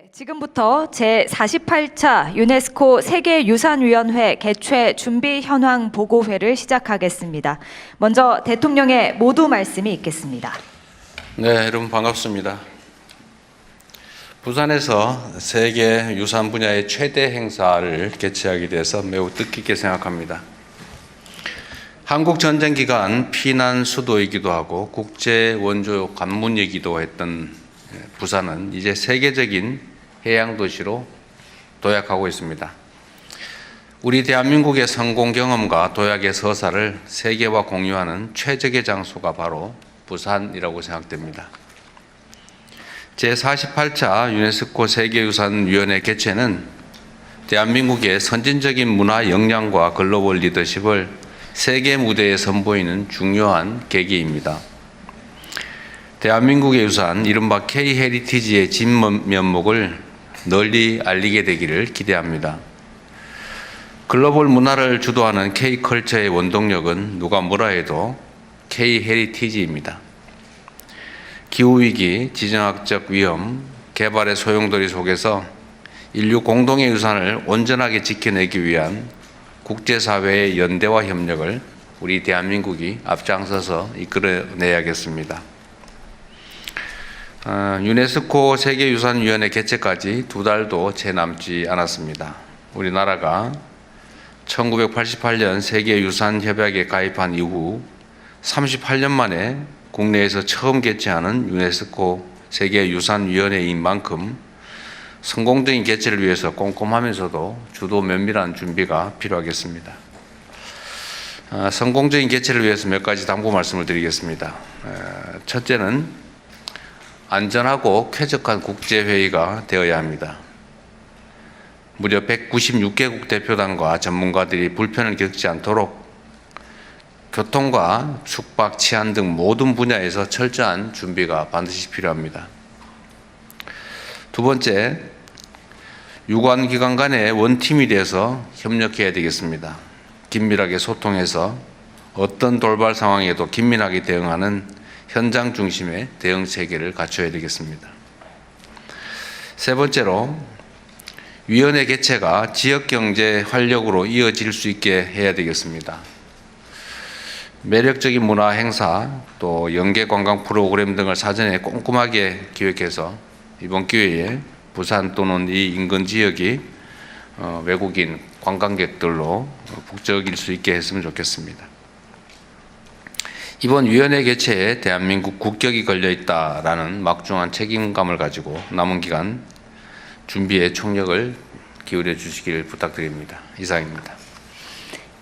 지금부터 제48차 유네스코 세계유산위원회 개최 준비 현황 보고회를 시작하겠습니다. 먼저 대통령의 모두 말씀이 있겠습니다. 네, 여러분 반갑습니다. 부산에서 세계 유산 분야의 최대 행사를 개최하게 돼서 매우 뜻깊게 생각합니다. 한국 전쟁 기간 피난 수도이기도 하고 국제 원조 관문이기도 했던 부산은 이제 세계적인 해양 도시로 도약하고 있습니다. 우리 대한민국의 성공 경험과 도약의 서사를 세계와 공유하는 최적의 장소가 바로 부산이라고 생각됩니다. 제48차 유네스코 세계유산위원회 개최는 대한민국의 선진적인 문화 역량과 글로벌 리더십을 세계 무대에 선보이는 중요한 계기입니다. 대한민국의 유산, 이른바 K-헤리티지의 진면목을 널리 알리게 되기를 기대합니다. 글로벌 문화를 주도하는 K-컬처의 원동력은 누가 뭐라 해도 K-헤리티지입니다. 기후위기, 지정학적 위험, 개발의 소용돌이 속에서 인류 공동의 유산을 온전하게 지켜내기 위한 국제사회의 연대와 협력을 우리 대한민국이 앞장서서 이끌어내야겠습니다. 유네스코 세계유산위원회 개최까지 2달도 채 남지 않았습니다. 우리나라가 1988년 세계유산협약에 가입한 이후 38년 만에 국내에서 처음 개최하는 유네스코 세계유산위원회인 만큼 성공적인 개최를 위해서 꼼꼼하면서도 주도 면밀한 준비가 필요하겠습니다. 성공적인 개최를 위해서 몇 가지 당부 말씀을 드리겠습니다. 첫째는 안전하고 쾌적한 국제회의가 되어야 합니다. 무려 196개국 대표단과 전문가들이 불편을 겪지 않도록 교통과 숙박, 치안 등 모든 분야에서 철저한 준비가 반드시 필요합니다. 두 번째, 유관기관 간의 원팀이 되어서 협력해야 되겠습니다. 긴밀하게 소통해서 어떤 돌발 상황에도 긴밀하게 대응하는 현장 중심의 대응 체계를 갖춰야 되겠습니다. 세 번째로, 위원회 개최가 지역경제 활력으로 이어질 수 있게 해야 되겠습니다. 매력적인 문화 행사, 또 연계 관광 프로그램 등을 사전에 꼼꼼하게 기획해서 이번 기회에 부산 또는 이 인근 지역이 외국인 관광객들로 북적일 수 있게 했으면 좋겠습니다. 이번 위원회 개최에 대한민국 국격이 걸려있다라는 막중한 책임감을 가지고 남은 기간 준비에 총력을 기울여 주시기를 부탁드립니다. 이상입니다.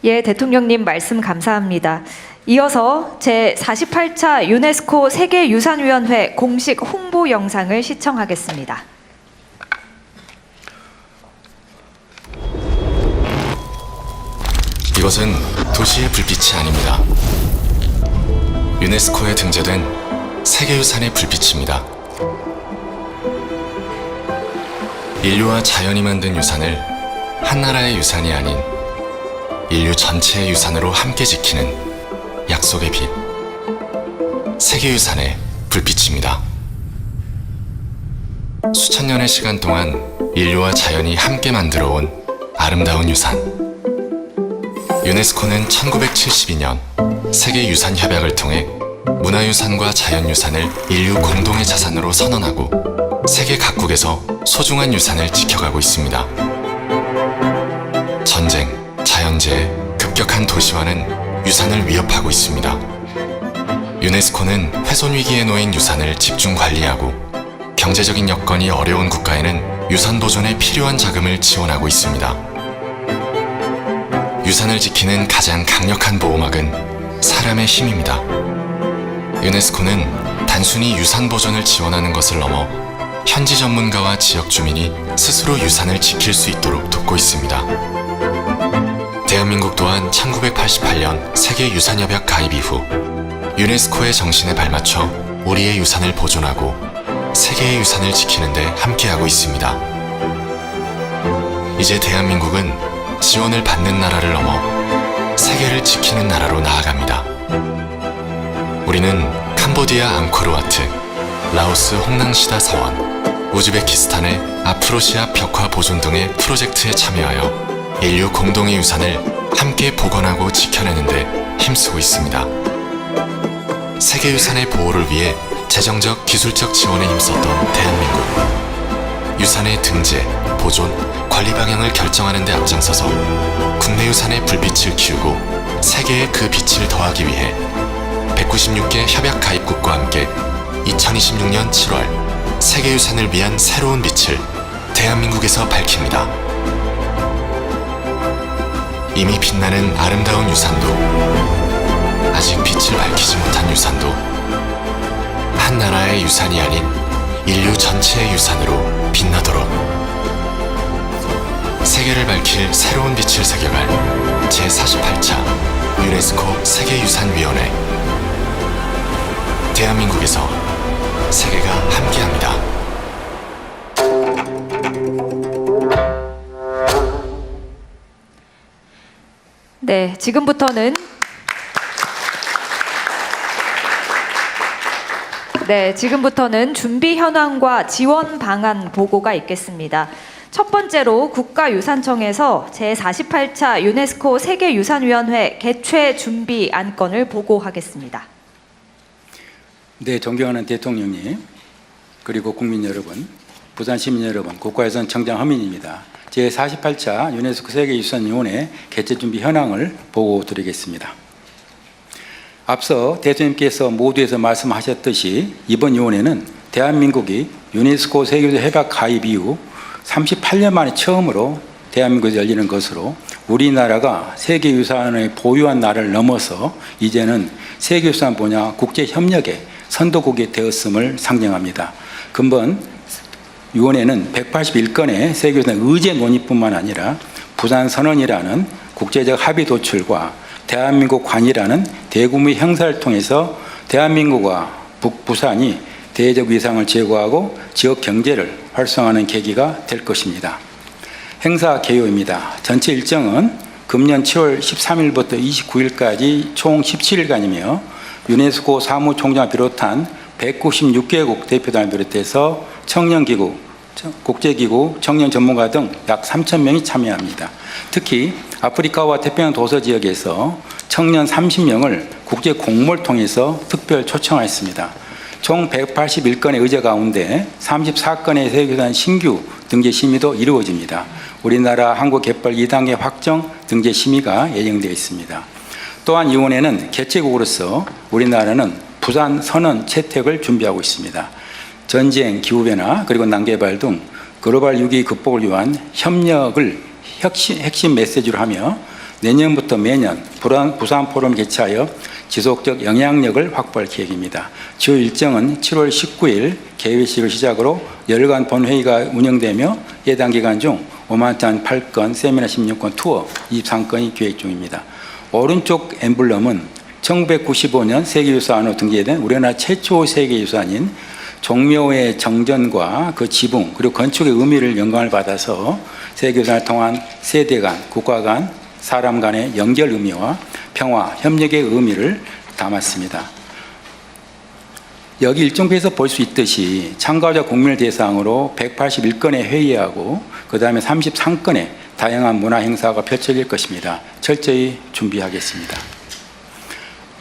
예, 대통령님 말씀 감사합니다. 이어서 제48차 유네스코 세계유산위원회 공식 홍보 영상을 시청하겠습니다. 이것은 도시의 불빛이 아닙니다. 유네스코에 등재된 세계유산의 불빛입니다. 인류와 자연이 만든 유산을 한 나라의 유산이 아닌 인류 전체의 유산으로 함께 지키는 약속의 빛, 세계유산의 불빛입니다. 수천 년의 시간 동안 인류와 자연이 함께 만들어온 아름다운 유산. 유네스코는 1972년 세계유산협약을 통해 문화유산과 자연유산을 인류 공동의 자산으로 선언하고 세계 각국에서 소중한 유산을 지켜가고 있습니다. 전쟁, 자연재해, 급격한 도시화는 유산을 위협하고 있습니다. 유네스코는 훼손 위기에 놓인 유산을 집중 관리하고 경제적인 여건이 어려운 국가에는 유산 보존에 필요한 자금을 지원하고 있습니다. 유산을 지키는 가장 강력한 보호막은 사람의 힘입니다. 유네스코는 단순히 유산 보존을 지원하는 것을 넘어 현지 전문가와 지역 주민이 스스로 유산을 지킬 수 있도록 돕고 있습니다. 대한민국 또한 1988년 세계유산협약 가입 이후 유네스코의 정신에 발맞춰 우리의 유산을 보존하고 세계의 유산을 지키는 데 함께하고 있습니다. 이제 대한민국은 지원을 받는 나라를 넘어 세계를 지키는 나라로 나아갑니다. 우리는 캄보디아 앙코르와트, 라오스 홍낭시다 서원, 우즈베키스탄의 아프로시아 벽화 보존 등의 프로젝트에 참여하여 인류 공동의 유산을 함께 복원하고 지켜내는데 힘쓰고 있습니다. 세계유산의 보호를 위해 재정적, 기술적 지원에 힘썼던 대한민국. 유산의 등재, 보존, 관리 방향을 결정하는 데 앞장서서 국내 유산의 불빛을 키우고 세계에 그 빛을 더하기 위해 196개 협약 가입국과 함께 2026년 7월 세계유산을 위한 새로운 빛을 대한민국에서 밝힙니다. 이미 빛나는 아름다운 유산도, 아직 빛을 밝히지 못한 유산도 한 나라의 유산이 아닌 인류 전체의 유산으로 빛나도록 세계를 밝힐 새로운 빛을 새겨갈 제48차 유네스코 세계유산위원회. 대한민국에서 세계가 함께합니다. 네, 지금부터는 준비 현황과 지원 방안 보고가 있겠습니다. 첫 번째로 국가유산청에서 제48차 유네스코 세계유산위원회 개최 준비 안건을 보고하겠습니다. 네, 존경하는 대통령님, 그리고 국민 여러분, 부산 시민 여러분, 국가유산청장 허민입니다. 제48차 유네스코 세계유산위원회 개최 준비 현황을 보고드리겠습니다. 앞서 대통령께서 모두에서 말씀하셨듯이 이번 위원회는 대한민국이 유네스코 세계유산 협약 가입 이후 38년 만에 처음으로 대한민국에서 열리는 것으로 우리나라가 세계유산을 보유한 나라를 넘어서 이제는 세계유산 분야 국제협력의 선도국이 되었음을 상정합니다. 근본 위원회는 181건의 세계유산 의제 논의뿐만 아니라 부산선언이라는 국제적 합의 도출과 대한민국 관이라는 대규모 행사를 통해서 대한민국과 북부산이 대외적 위상을 제고하고 지역 경제를 활성화하는 계기가 될 것입니다. 행사 개요입니다. 전체 일정은 금년 7월 13일부터 29일까지 총 17일간이며 유네스코 사무총장을 비롯한 196개국 대표단을 비롯해서 청년기구, 국제기구, 청년 전문가 등 약 3,000명이 참여합니다. 특히 아프리카와 태평양 도서 지역에서 청년 30명을 국제 공모를 통해서 특별 초청하였습니다. 총 181건의 의제 가운데 34건의 세계유산 신규 등재 심의도 이루어집니다. 우리나라 한국개발 2단계 확정 등재 심의가 예정되어 있습니다. 또한 위원회는 개최국으로서 우리나라는 부산 선언 채택을 준비하고 있습니다. 전쟁, 기후변화, 그리고 난개발 등 글로벌 위기 극복을 위한 협력을 핵심 메시지로 하며 내년부터 매년 부산 포럼을 개최하여 지속적 영향력을 확보할 계획입니다. 주 일정은 7월 19일 개회식을 시작으로 열흘간 본회의가 운영되며 예당 기간 중 5만탄 8건, 세미나 16건, 투어 23건이 계획 중입니다. 오른쪽 엠블럼은 1995년 세계유산으로 등재된 우리나라 최초 세계유산인 종묘의 정전과 그 지붕 그리고 건축의 의미를 영감을 받아서 세계유산을 통한 세대 간, 국가 간, 사람 간의 연결 의미와 평화, 협력의 의미를 담았습니다. 여기 일정표에서 볼 수 있듯이 참가자 국민을 대상으로 181건의 회의하고 그 다음에 33건의 다양한 문화 행사가 펼쳐질 것입니다. 철저히 준비하겠습니다.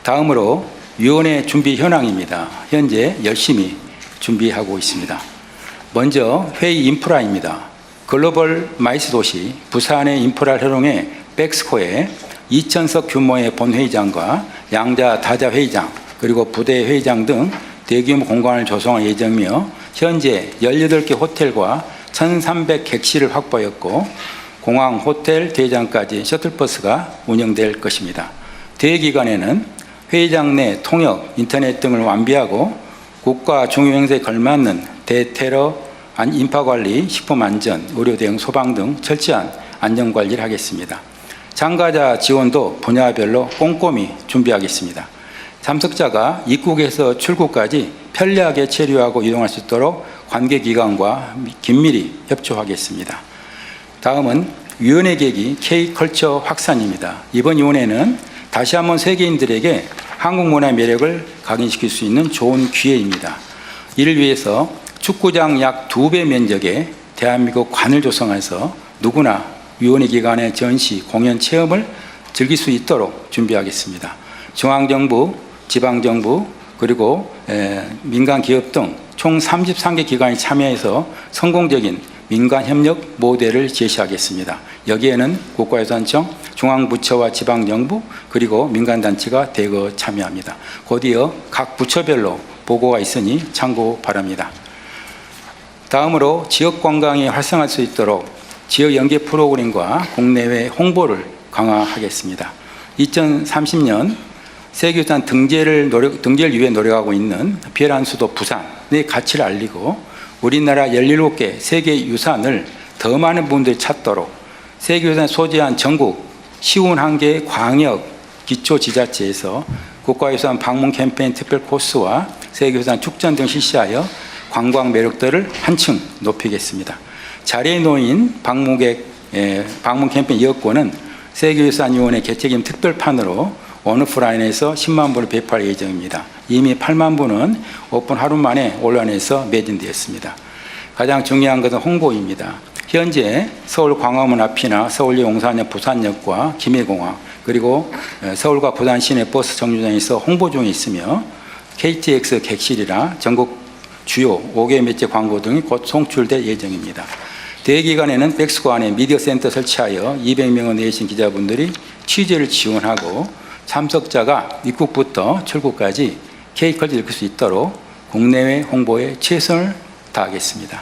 다음으로 위원회 준비 현황입니다. 현재 열심히 준비하고 있습니다. 먼저 회의 인프라입니다. 글로벌 마이스 도시 부산의 인프라를 활용해 백스코에 2,000석 규모의 본회의장과 양자 다자 회의장 그리고 부대 회의장 등 대규모 공간을 조성할 예정이며 현재 18개 호텔과 1,300객실을 확보했고 공항, 호텔, 대회장까지 셔틀버스가 운영될 것입니다. 대회 기간에는 회의장 내 통역, 인터넷 등을 완비하고 국가 중요행사에 걸맞는 대테러 인파관리, 식품안전, 의료 대응, 소방 등 철저한 안전관리를 하겠습니다. 참가자 지원도 분야별로 꼼꼼히 준비하겠습니다. 참석자가 입국에서 출국까지 편리하게 체류하고 이동할 수 있도록 관계기관과 긴밀히 협조하겠습니다. 다음은 위원회 계기 K컬처 확산입니다. 이번 위원회는 다시 한번 세계인들에게 한국 문화의 매력을 각인시킬 수 있는 좋은 기회입니다. 이를 위해서 축구장 약 2배 면적의 대한민국 관을 조성해서 누구나 위원회 기관의 전시, 공연 체험을 즐길 수 있도록 준비하겠습니다. 중앙정부, 지방정부, 그리고 민간 기업 등 총 33개 기관이 참여해서 성공적인 민간협력 모델을 제시하겠습니다. 여기에는 국가유산청, 중앙부처와 지방정부, 그리고 민간단체가 대거 참여합니다. 곧이어 각 부처별로 보고가 있으니 참고 바랍니다. 다음으로 지역관광이 활성화할 수 있도록 지역 연계 프로그램과 국내외 홍보를 강화하겠습니다. 2030년 세계유산 등재를 위해 노력하고 있는 비열한 수도 부산의 가치를 알리고 우리나라 17개 세계유산을 더 많은 분들이 찾도록 세계유산 소재한 전국 51개 광역 기초지자체에서 국가유산 방문 캠페인 특별 코스와 세계유산 축전 등 실시하여 관광 매력도를 한층 높이겠습니다. 자리에 놓인 방문 캠페인 이용권은 세계유산위원회 개최기념 특별판으로 온오프라인에서 10만 부를 배포할 예정입니다. 이미 8만 부는 오픈 하루 만에 온라인에서 매진되었습니다. 가장 중요한 것은 홍보입니다. 현재 서울 광화문 앞이나 서울역 용산역 부산역과 김해공항 그리고 서울과 부산 시내 버스 정류장에서 홍보 중에 있으며 KTX 객실이나 전국 주요 5개 매체 광고 등이 곧 송출될 예정입니다. 대기간에는 백스코 안에 미디어 센터 설치하여 200명의 내신 기자분들이 취재를 지원하고 참석자가 입국부터 출국까지 케이크를 읽을 수 있도록 국내외 홍보에 최선을 다하겠습니다.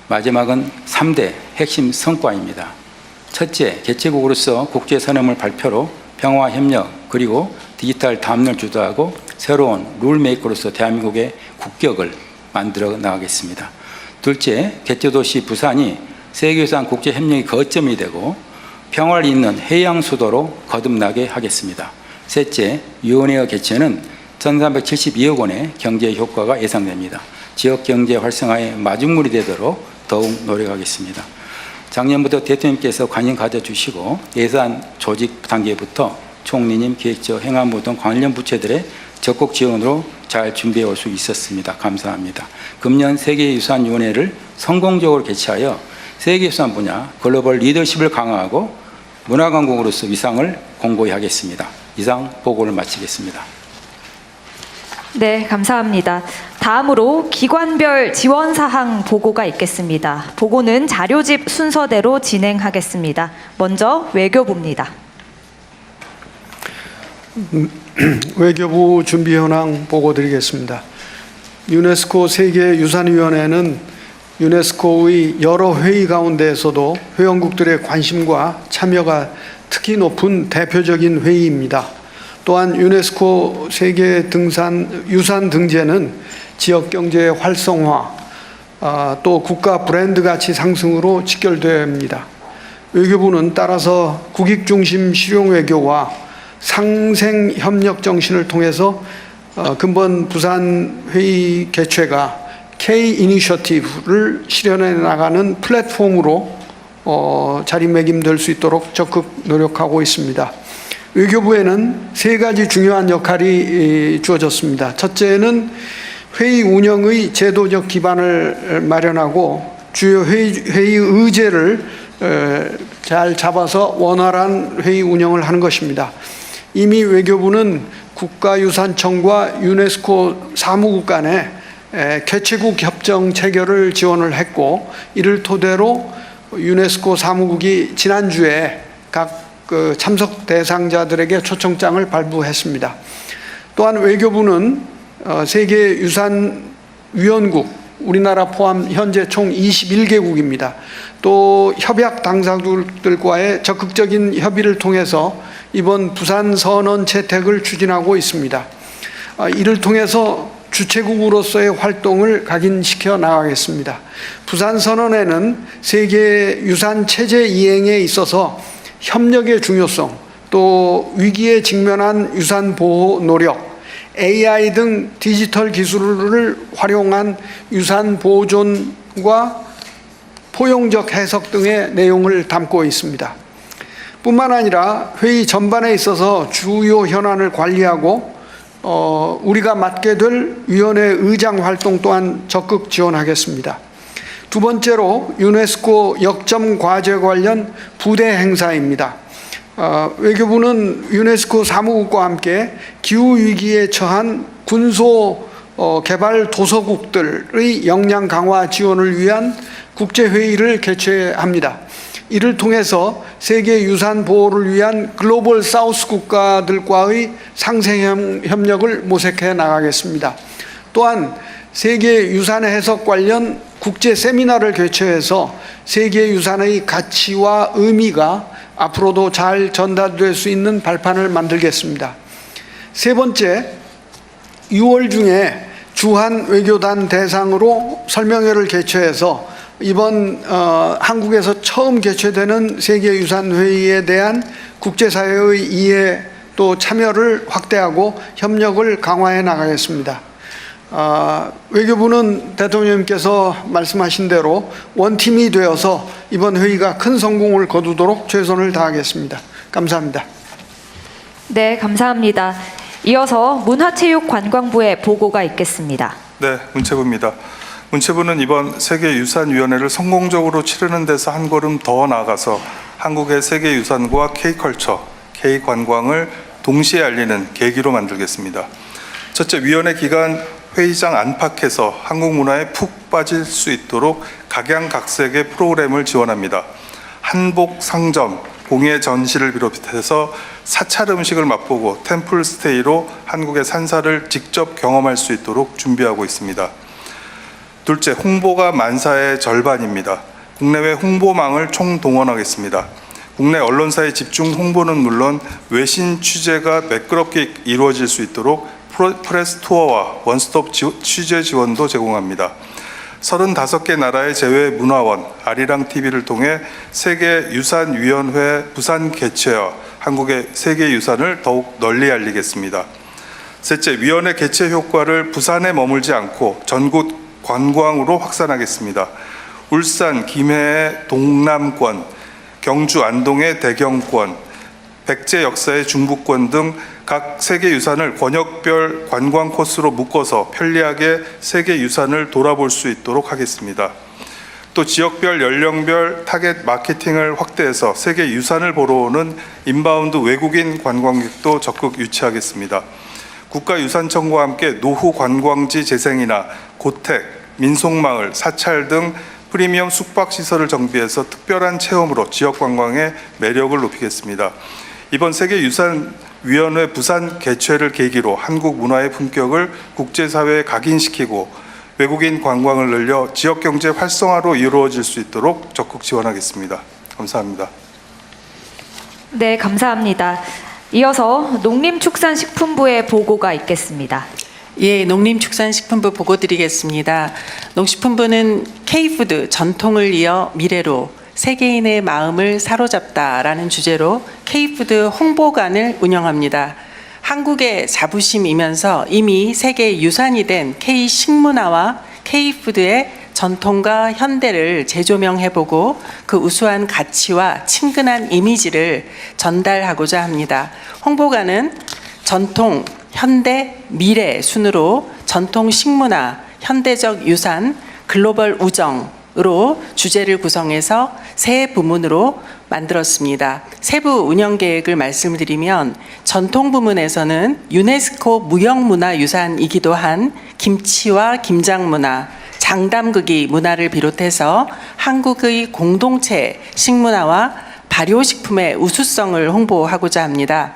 마지막은 3대 핵심 성과입니다. 첫째, 개최국으로서 국제선언물 발표로 평화 협력 그리고 디지털 담론을 주도하고 새로운 룰메이커로서 대한민국의 국격을 만들어 나가겠습니다. 둘째, 개최도시 부산이 세계유산 국제협력의 거점이 되고 평화를 잇는 해양 수도로 거듭나게 하겠습니다. 셋째, 위원회의 개최는 1,372억 원의 경제 효과가 예상됩니다. 지역 경제 활성화의 마중물이 되도록 더욱 노력하겠습니다. 작년부터 대통령께서 관심 가져주시고 예산 조직 단계부터 총리님, 기획처, 행안부 등 관련 부처들의 적극 지원으로 잘 준비해 올 수 있었습니다. 감사합니다. 금년 세계유산위원회를 성공적으로 개최하여 세계유산 분야 글로벌 리더십을 강화하고 문화강국으로서 위상을 공고히 하겠습니다. 이상 보고를 마치겠습니다. 네, 감사합니다. 다음으로 기관별 지원 사항 보고가 있겠습니다. 보고는 자료집 순서대로 진행하겠습니다. 먼저 외교부입니다. 외교부 준비 현황 보고 드리겠습니다. 유네스코 세계유산위원회는 유네스코의 여러 회의 가운데에서도 회원국들의 관심과 참여가 특히 높은 대표적인 회의입니다. 또한 유네스코 세계 유산 등재는 지역 경제의 활성화, 또 국가 브랜드 가치 상승으로 직결되어야 합니다. 외교부는 따라서 국익 중심 실용 외교와 상생 협력 정신을 통해서 근본 부산 회의 개최가 K 이니셔티브를 실현해 나가는 플랫폼으로 자리매김될 수 있도록 적극 노력하고 있습니다. 외교부에는 세 가지 중요한 역할이 주어졌습니다. 첫째는 회의 운영의 제도적 기반을 마련하고 주요 회의 의제를 잘 잡아서 원활한 회의 운영을 하는 것입니다. 이미 외교부는 국가유산청과 유네스코 사무국 간에 개최국 협정 체결을 지원을 했고, 이를 토대로 유네스코 사무국이 지난주에 각 참석 대상자들에게 초청장을 발부했습니다. 또한 외교부는 세계유산위원국, 우리나라 포함 현재 총 21개국입니다. 또 협약 당사국들과의 적극적인 협의를 통해서 이번 부산 선언 채택을 추진하고 있습니다. 이를 통해서 주최국으로서의 활동을 각인시켜 나가겠습니다. 부산 선언에는 세계 유산 체제 이행에 있어서 협력의 중요성, 또 위기에 직면한 유산 보호 노력, AI 등 디지털 기술을 활용한 유산 보존과 포용적 해석 등의 내용을 담고 있습니다. 뿐만 아니라 회의 전반에 있어서 주요 현안을 관리하고 우리가 맡게 될 위원회 의장 활동 또한 적극 지원하겠습니다. 두 번째로 유네스코 역점 과제 관련 부대 행사입니다. 외교부는 유네스코 사무국과 함께 기후 위기에 처한 군소 개발 도서국들의 역량 강화 지원을 위한 국제회의를 개최합니다. 이를 통해서 세계 유산 보호를 위한 글로벌 사우스 국가들과의 상생 협력을 모색해 나가겠습니다. 또한 세계 유산 해석 관련 국제 세미나를 개최해서 세계 유산의 가치와 의미가 앞으로도 잘 전달될 수 있는 발판을 만들겠습니다. 세 번째, 6월 중에 주한 외교단 대상으로 설명회를 개최해서 이번 한국에서 처음 개최되는 세계유산회의에 대한 국제사회의 이해 또 참여를 확대하고 협력을 강화해 나가겠습니다. 외교부는 대통령님께서 말씀하신 대로 원팀이 되어서 이번 회의가 큰 성공을 거두도록 최선을 다하겠습니다. 감사합니다. 네, 감사합니다. 이어서 문화체육관광부의 보고가 있겠습니다. 네, 문체부입니다. 문체부는 이번 세계유산위원회를 성공적으로 치르는 데서 한 걸음 더 나아가서 한국의 세계유산과 K컬처, K관광을 동시에 알리는 계기로 만들겠습니다. 첫째, 위원회 기간 회의장 안팎에서 한국 문화에 푹 빠질 수 있도록 각양각색의 프로그램을 지원합니다. 한복 상점, 공예 전시를 비롯해서 사찰 음식을 맛보고 템플 스테이로 한국의 산사를 직접 경험할 수 있도록 준비하고 있습니다. 둘째, 홍보가 만사의 절반입니다. 국내외 홍보망을 총동원하겠습니다. 국내 언론사의 집중 홍보는 물론 외신 취재가 매끄럽게 이루어질 수 있도록 프레스 투어와 원스톱 취재 지원도 제공합니다. 35개 나라의 제외 문화원, 아리랑 TV를 통해 세계유산위원회 부산 개최와 한국의 세계유산을 더욱 널리 알리겠습니다. 셋째, 위원회 개최 효과를 부산에 머물지 않고 전국 관광으로 확산하겠습니다. 울산, 김해의 동남권, 경주, 안동의 대경권, 백제 역사의 중부권 등 각 세계유산을 권역별 관광 코스로 묶어서 편리하게 세계유산을 돌아볼 수 있도록 하겠습니다. 또 지역별, 연령별 타겟 마케팅을 확대해서 세계유산을 보러 오는 인바운드 외국인 관광객도 적극 유치하겠습니다. 국가유산청과 함께 노후 관광지 재생이나 고택, 민속마을, 사찰 등 프리미엄 숙박시설을 정비해서 특별한 체험으로 지역관광의 매력을 높이겠습니다. 이번 세계유산위원회 부산 개최를 계기로 한국 문화의 품격을 국제사회에 각인시키고 외국인 관광을 늘려 지역경제 활성화로 이루어질 수 있도록 적극 지원하겠습니다. 감사합니다. 네, 감사합니다. 이어서 농림축산식품부의 보고가 있겠습니다. 예, 농림축산식품부 보고 드리겠습니다. 농식품부는 K푸드 전통을 이어 미래로 세계인의 마음을 사로잡다라는 주제로 K푸드 홍보관을 운영합니다. 한국의 자부심이면서 이미 세계 유산이 된 K식문화와 K푸드의 전통과 현대를 재조명해보고 그 우수한 가치와 친근한 이미지를 전달하고자 합니다. 홍보관은 전통, 현대, 미래 순으로 전통 식문화, 현대적 유산, 글로벌 우정으로 주제를 구성해서 세 부문으로 만들었습니다. 세부 운영 계획을 말씀드리면 전통 부문에서는 유네스코 무형문화유산이기도 한 김치와 김장문화, 장담극이 문화를 비롯해서 한국의 공동체 식문화와 발효식품의 우수성을 홍보하고자 합니다.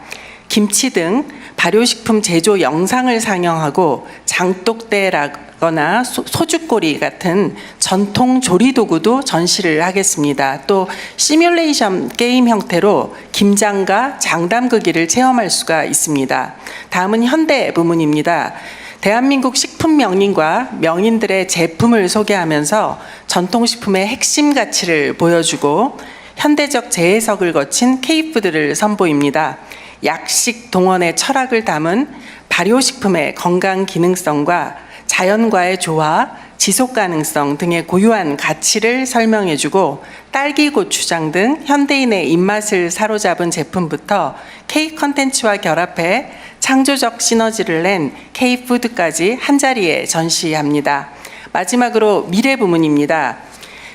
김치 등 발효식품 제조 영상을 상영하고 장독대라거나 소주꼬리 같은 전통 조리도구도 전시를 하겠습니다. 또 시뮬레이션 게임 형태로 김장과 장담그기를 체험할 수가 있습니다. 다음은 현대 부문입니다. 대한민국 식품 명인과 명인들의 제품을 소개하면서 전통식품의 핵심 가치를 보여주고 현대적 재해석을 거친 K푸드를 선보입니다. 약식 동원의 철학을 담은 발효식품의 건강 기능성과 자연과의 조화, 지속 가능성 등의 고유한 가치를 설명해주고 딸기 고추장 등 현대인의 입맛을 사로잡은 제품부터 K 컨텐츠와 결합해 창조적 시너지를 낸 K푸드까지 한자리에 전시합니다. 마지막으로 미래 부문입니다.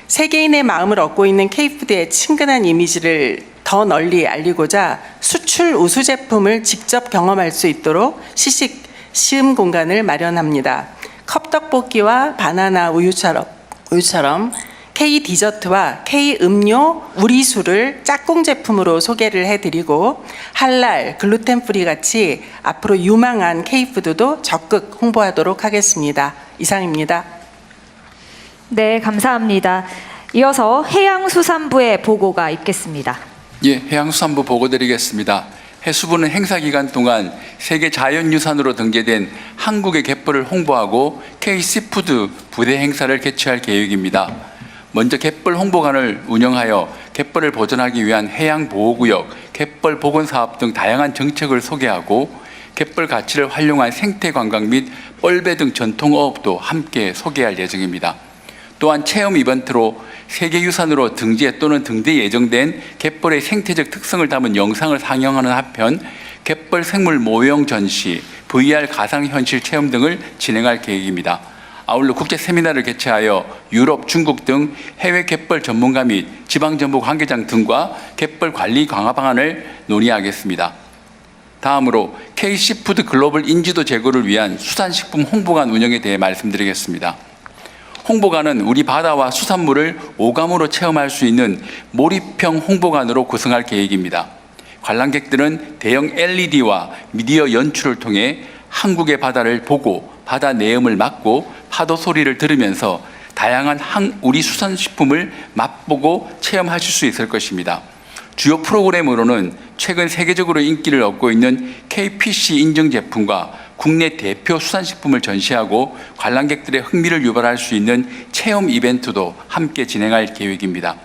세계인의 마음을 얻고 있는 K푸드의 친근한 이미지를 더 널리 알리고자 수출 우수 제품을 직접 경험할 수 있도록 시식 시음 공간을 마련합니다. 컵떡볶이와 바나나 우유처럼 K 디저트와 K 음료 우리수를 짝꿍 제품으로 소개를 해드리고 할랄, 글루텐 프리 같이 앞으로 유망한 K푸드도 적극 홍보하도록 하겠습니다. 이상입니다. 네, 감사합니다. 이어서 해양수산부의 보고가 있겠습니다. 예, 해양수산부 보고 드리겠습니다. 해수부는 행사 기간 동안 세계 자연유산으로 등재된 한국의 갯벌을 홍보하고 K시푸드 부대 행사를 개최할 계획입니다. 먼저 갯벌 홍보관을 운영하여 갯벌을 보존하기 위한 해양보호구역, 갯벌 복원사업 등 다양한 정책을 소개하고 갯벌 가치를 활용한 생태관광 및 뻘배 등 전통어업도 함께 소개할 예정입니다. 또한 체험 이벤트로 세계유산으로 등재 또는 등재 예정된 갯벌의 생태적 특성을 담은 영상을 상영하는 한편 갯벌 생물 모형 전시, VR 가상현실 체험 등을 진행할 계획입니다. 아울러 국제 세미나를 개최하여 유럽, 중국 등 해외 갯벌 전문가 및 지방정부 관계장 등과 갯벌 관리 강화 방안을 논의하겠습니다. 다음으로 K시푸드 글로벌 인지도 제고를 위한 수산식품 홍보관 운영에 대해 말씀드리겠습니다. 홍보관은 우리 바다와 수산물을 오감으로 체험할 수 있는 몰입형 홍보관으로 구성할 계획입니다. 관람객들은 대형 LED와 미디어 연출을 통해 한국의 바다를 보고 바다 내음을 맡고 파도 소리를 들으면서 다양한 우리 수산식품을 맛보고 체험하실 수 있을 것입니다. 주요 프로그램으로는 최근 세계적으로 인기를 얻고 있는 KPC 인증 제품과 국내 대표 수산식품을 전시하고 관람객들의 흥미를 유발할 수 있는 체험 이벤트도 함께 진행할 계획입니다.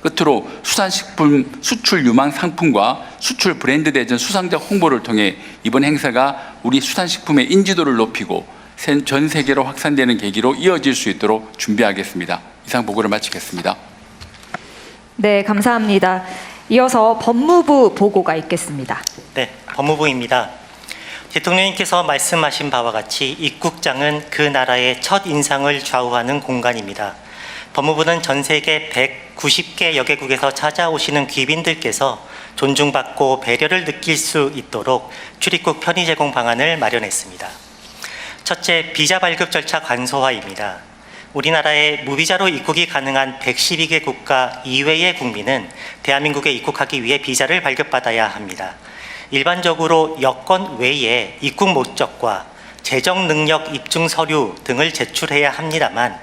끝으로 수산식품 수출 유망 상품과 수출 브랜드 대전 수상작 홍보를 통해 이번 행사가 우리 수산식품의 인지도를 높이고 전 세계로 확산되는 계기로 이어질 수 있도록 준비하겠습니다. 이상 보고를 마치겠습니다. 네, 감사합니다. 이어서 법무부 보고가 있겠습니다. 네, 법무부입니다. 대통령님께서 말씀하신 바와 같이 입국장은 그 나라의 첫 인상을 좌우하는 공간입니다. 법무부는 전 세계 190개 여개국에서 찾아오시는 귀빈들께서 존중받고 배려를 느낄 수 있도록 출입국 편의 제공 방안을 마련했습니다. 첫째, 비자 발급 절차 간소화입니다. 우리나라에 무비자로 입국이 가능한 112개 국가 이외의 국민은 대한민국에 입국하기 위해 비자를 발급받아야 합니다. 일반적으로 여권 외에 입국 목적과 재정 능력 입증 서류 등을 제출해야 합니다만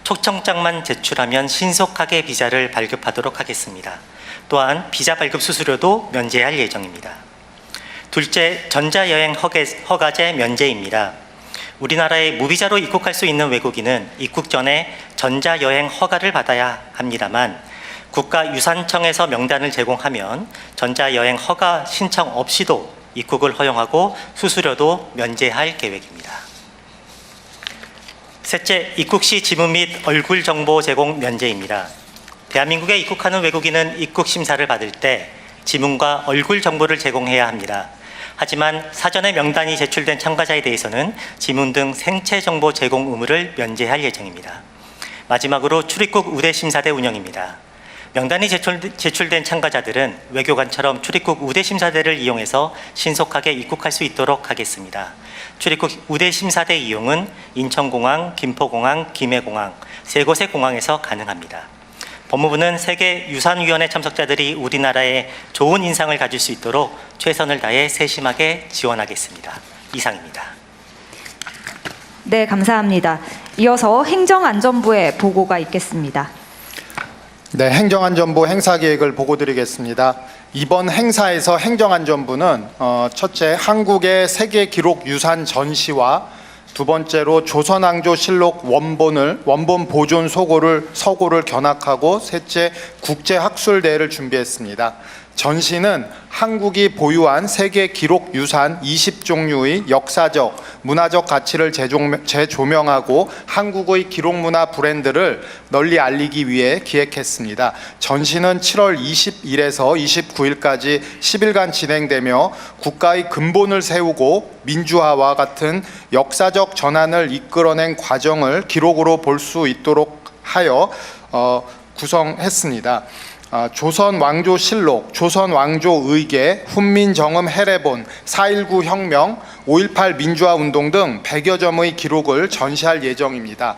초청장만 제출하면 신속하게 비자를 발급하도록 하겠습니다. 또한 비자 발급 수수료도 면제할 예정입니다. 둘째, 전자여행 허가제 면제입니다. 우리나라에 무비자로 입국할 수 있는 외국인은 입국 전에 전자여행 허가를 받아야 합니다만 국가유산청에서 명단을 제공하면 전자여행 허가 신청 없이도 입국을 허용하고 수수료도 면제할 계획입니다. 셋째, 입국 시 지문 및 얼굴 정보 제공 면제입니다. 대한민국에 입국하는 외국인은 입국 심사를 받을 때 지문과 얼굴 정보를 제공해야 합니다. 하지만 사전에 명단이 제출된 참가자에 대해서는 지문 등 생체 정보 제공 의무를 면제할 예정입니다. 마지막으로 출입국 우대 심사대 운영입니다. 명단이 제출된 참가자들은 외교관처럼 출입국 우대 심사대를 이용해서 신속하게 입국할 수 있도록 하겠습니다. 출입국 우대 심사대 이용은 인천공항, 김포공항, 김해공항 세 곳의 공항에서 가능합니다. 법무부는 세계유산위원회 참석자들이 우리나라에 좋은 인상을 가질 수 있도록 최선을 다해 세심하게 지원하겠습니다. 이상입니다. 네, 감사합니다. 이어서 행정안전부의 보고가 있겠습니다. 네, 행정안전부 행사 계획을 보고 드리겠습니다. 이번 행사에서 행정안전부는 첫째, 한국의 세계 기록 유산 전시와 두 번째로 조선왕조실록 원본 보존 서고를 견학하고 셋째, 국제학술대회를 준비했습니다. 전시는 한국이 보유한 세계 기록 유산 20종류의 역사적, 문화적 가치를 재조명하고 한국의 기록문화 브랜드를 널리 알리기 위해 기획했습니다. 전시는 7월 20일에서 29일까지 10일간 진행되며 국가의 근본을 세우고 민주화와 같은 역사적 전환을 이끌어낸 과정을 기록으로 볼 수 있도록 하여 구성했습니다. 조선왕조실록, 조선왕조의계, 훈민정음 해례본, 4.19 혁명, 5.18 민주화운동 등 100여 점의 기록을 전시할 예정입니다.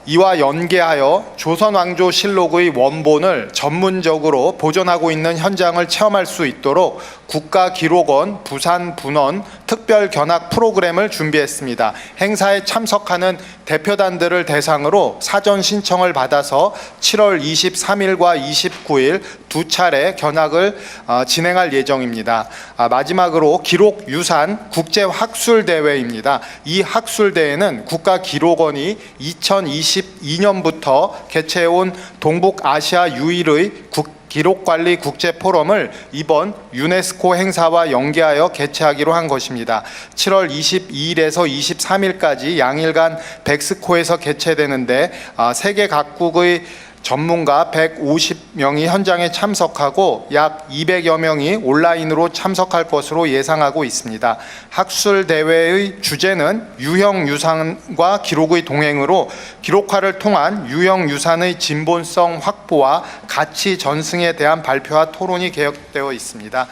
이와 연계하여 조선왕조실록의 원본을 전문적으로 보존하고 있는 현장을 체험할 수 있도록 국가기록원 부산분원 특별 견학 프로그램을 준비했습니다. 행사에 참석하는 대표단들을 대상으로 사전 신청을 받아서 7월 23일과 29일 두 차례 견학을 진행할 예정입니다. 마지막으로 기록유산 국제학술대회입니다. 이 학술대회는 국가기록원이 2022년부터 개최해온 동북아시아 유일의 기록관리 국제포럼을 이번 유네스코 행사와 연계하여 개최하기로 한 것입니다. 7월 22일에서 23일까지 양일간 백스코에서 개최되는데 세계 각국의 전문가 150명이 현장에 참석하고 약 200여 명이 온라인으로 참석할 것으로 예상하고 있습니다. 학술대회의 주제는 유형유산과 기록의 동행으로 기록화를 통한 유형유산의 진본성 확보와 가치 전승에 대한 발표와 토론이 계획되어 있습니다.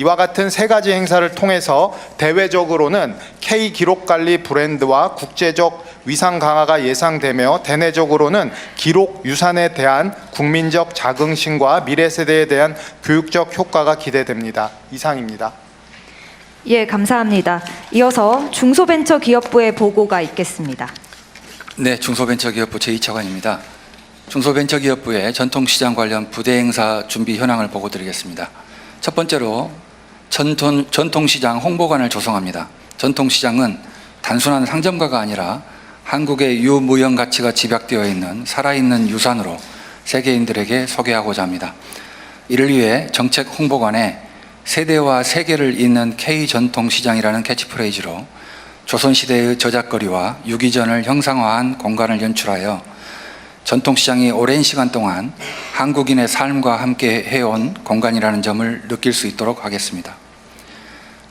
이와 같은 세 가지 행사를 통해서 대외적으로는 K 기록관리 브랜드와 국제적 위상 강화가 예상되며 대내적으로는 기록 유산에 대한 국민적 자긍심과 미래 세대에 대한 교육적 효과가 기대됩니다. 이상입니다. 예, 감사합니다. 이어서 중소벤처기업부의 보고가 있겠습니다. 네, 중소벤처기업부 제2차관입니다. 중소벤처기업부의 전통시장 관련 부대 행사 준비 현황을 보고드리겠습니다. 첫 번째로 전통시장 홍보관을 조성합니다. 전통시장은 단순한 상점가가 아니라 한국의 유무형 가치가 집약되어 있는 살아있는 유산으로 세계인들에게 소개하고자 합니다. 이를 위해 정책 홍보관에 세대와 세계를 잇는 K전통시장이라는 캐치프레이즈로 조선시대의 저작거리와 유기전을 형상화한 공간을 연출하여 전통시장이 오랜 시간 동안 한국인의 삶과 함께 해온 공간이라는 점을 느낄 수 있도록 하겠습니다.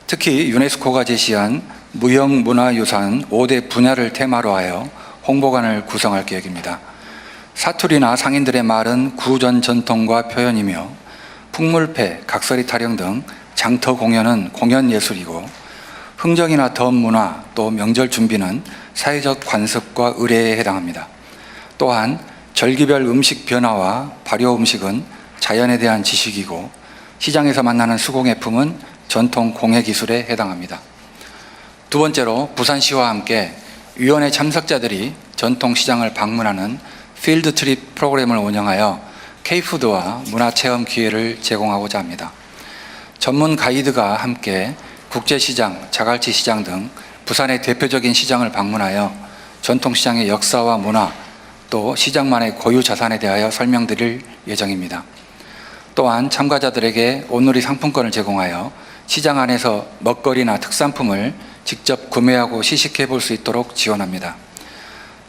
특히 유네스코가 제시한 무형문화유산 5대 분야를 테마로 하여 홍보관을 구성할 계획입니다. 사투리나 상인들의 말은 구전 전통과 표현이며 풍물패, 각설이 타령 등 장터 공연은 공연예술이고 흥정이나 덤문화 또 명절 준비는 사회적 관습과 의례에 해당합니다. 또한 절기별 음식 변화와 발효 음식은 자연에 대한 지식이고 시장에서 만나는 수공예품은 전통 공예기술에 해당합니다. 두 번째로 부산시와 함께 위원회 참석자들이 전통시장을 방문하는 필드 트립 프로그램을 운영하여 K푸드와 문화체험 기회를 제공하고자 합니다. 전문 가이드가 함께 국제시장, 자갈치 시장 등 부산의 대표적인 시장을 방문하여 전통시장의 역사와 문화, 또 시장만의 고유 자산에 대하여 설명드릴 예정입니다. 또한 참가자들에게 온누리 상품권을 제공하여 시장 안에서 먹거리나 특산품을 직접 구매하고 시식해 볼 수 있도록 지원합니다.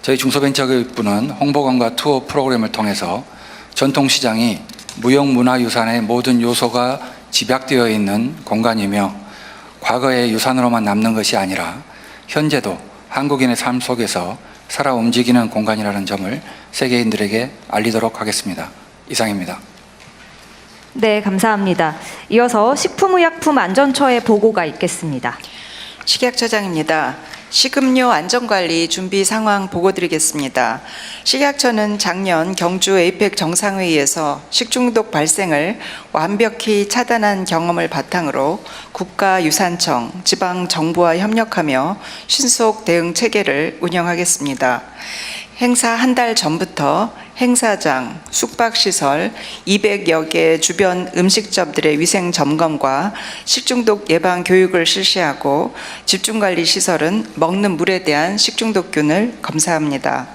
저희 중소벤처기업부는 홍보관과 투어 프로그램을 통해서 전통시장이 무형문화유산의 모든 요소가 집약되어 있는 공간이며 과거의 유산으로만 남는 것이 아니라 현재도 한국인의 삶 속에서 살아 움직이는 공간이라는 점을 세계인들에게 알리도록 하겠습니다. 이상입니다. 네, 감사합니다. 이어서 식품의약품안전처의 보고가 있겠습니다. 식약처장입니다. 식음료 안전관리 준비 상황 보고드리겠습니다. 식약처는 작년 경주 에이펙 정상회의에서 식중독 발생을 완벽히 차단한 경험을 바탕으로 국가유산청, 지방정부와 협력하며 신속 대응 체계를 운영하겠습니다. 행사 한 달 전부터 행사장, 숙박시설 200여 개 주변 음식점들의 위생 점검과 식중독 예방 교육을 실시하고 집중관리 시설은 먹는 물에 대한 식중독균을 검사합니다.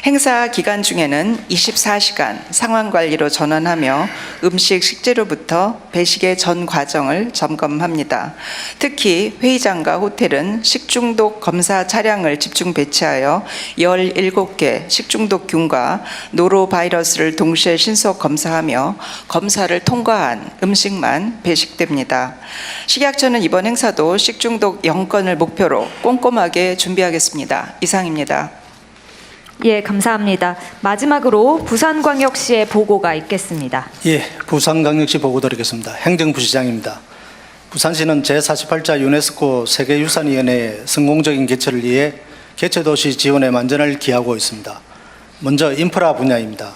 행사 기간 중에는 24시간 상황 관리로 전환하며 음식 식재료부터 배식의 전 과정을 점검합니다. 특히 회의장과 호텔은 식중독 검사 차량을 집중 배치하여 17개 식중독균과 노로바이러스를 동시에 신속 검사하며 검사를 통과한 음식만 배식됩니다. 식약처는 이번 행사도 식중독 0건을 목표로 꼼꼼하게 준비하겠습니다. 이상입니다. 예, 감사합니다. 마지막으로 부산광역시의 보고가 있겠습니다. 예, 부산광역시 보고 드리겠습니다. 행정부시장입니다. 부산시는 제48자 유네스코 세계유산위원회의 성공적인 개최를 위해 개최도시 지원에 만전을 기하고 있습니다. 먼저 인프라 분야입니다.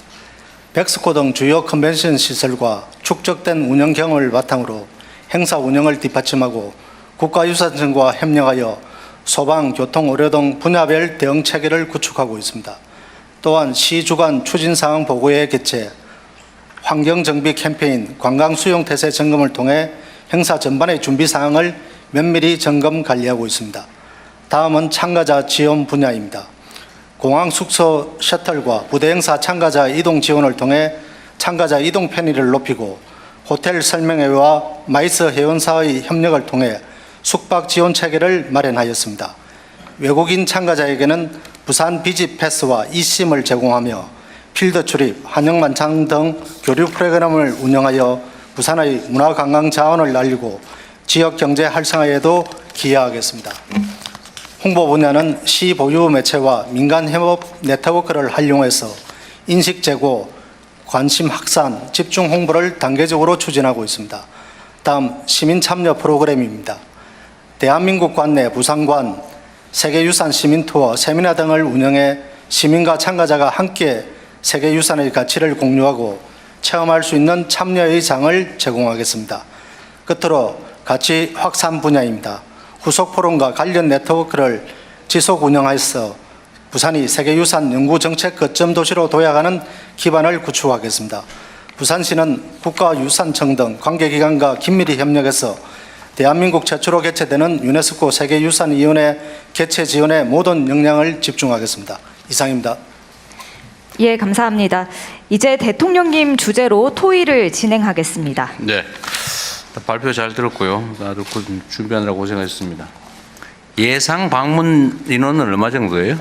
백스코 등 주요 컨벤션 시설과 축적된 운영 경험을 바탕으로 행사 운영을 뒷받침하고 국가유산청과 협력하여 소방, 교통, 의료 등 분야별 대응 체계를 구축하고 있습니다. 또한 시 주간 추진사항 보고회 개최, 환경정비 캠페인, 관광수용태세 점검을 통해 행사 전반의 준비사항을 면밀히 점검 관리하고 있습니다. 다음은 참가자 지원 분야입니다. 공항 숙소 셔틀과 부대 행사 참가자 이동 지원을 통해 참가자 이동 편의를 높이고 호텔 설명회와 마이스 회원사의 협력을 통해 숙박 지원 체계를 마련하였습니다. 외국인 참가자에게는 부산 비지 패스와 eSIM을 제공하며 필드 출입, 한영만찬 등 교류 프로그램을 운영하여 부산의 문화관광 자원을 알리고 지역 경제 활성화에도 기여하겠습니다. 홍보 분야는 시 보유 매체와 민간 협업 네트워크를 활용해서 인식 제고, 관심 확산, 집중 홍보를 단계적으로 추진하고 있습니다. 다음 시민 참여 프로그램입니다. 대한민국 관내 부산관, 세계유산 시민투어, 세미나 등을 운영해 시민과 참가자가 함께 세계유산의 가치를 공유하고 체험할 수 있는 참여의 장을 제공하겠습니다. 끝으로 가치 확산 분야입니다. 후속 포럼과 관련 네트워크를 지속 운영해서 부산이 세계유산 연구정책 거점 도시로 도약하는 기반을 구축하겠습니다. 부산시는 국가유산청 등 관계기관과 긴밀히 협력해서 대한민국 최초로 개최되는 유네스코 세계유산위원회 개최 지원에 모든 역량을 집중하겠습니다. 이상입니다. 예, 감사합니다. 이제 대통령님 주재로 토의를 진행하겠습니다. 네, 발표 잘 들었고요. 나도 준비하느라 고생하셨습니다. 예상 방문 인원은 얼마 정도예요?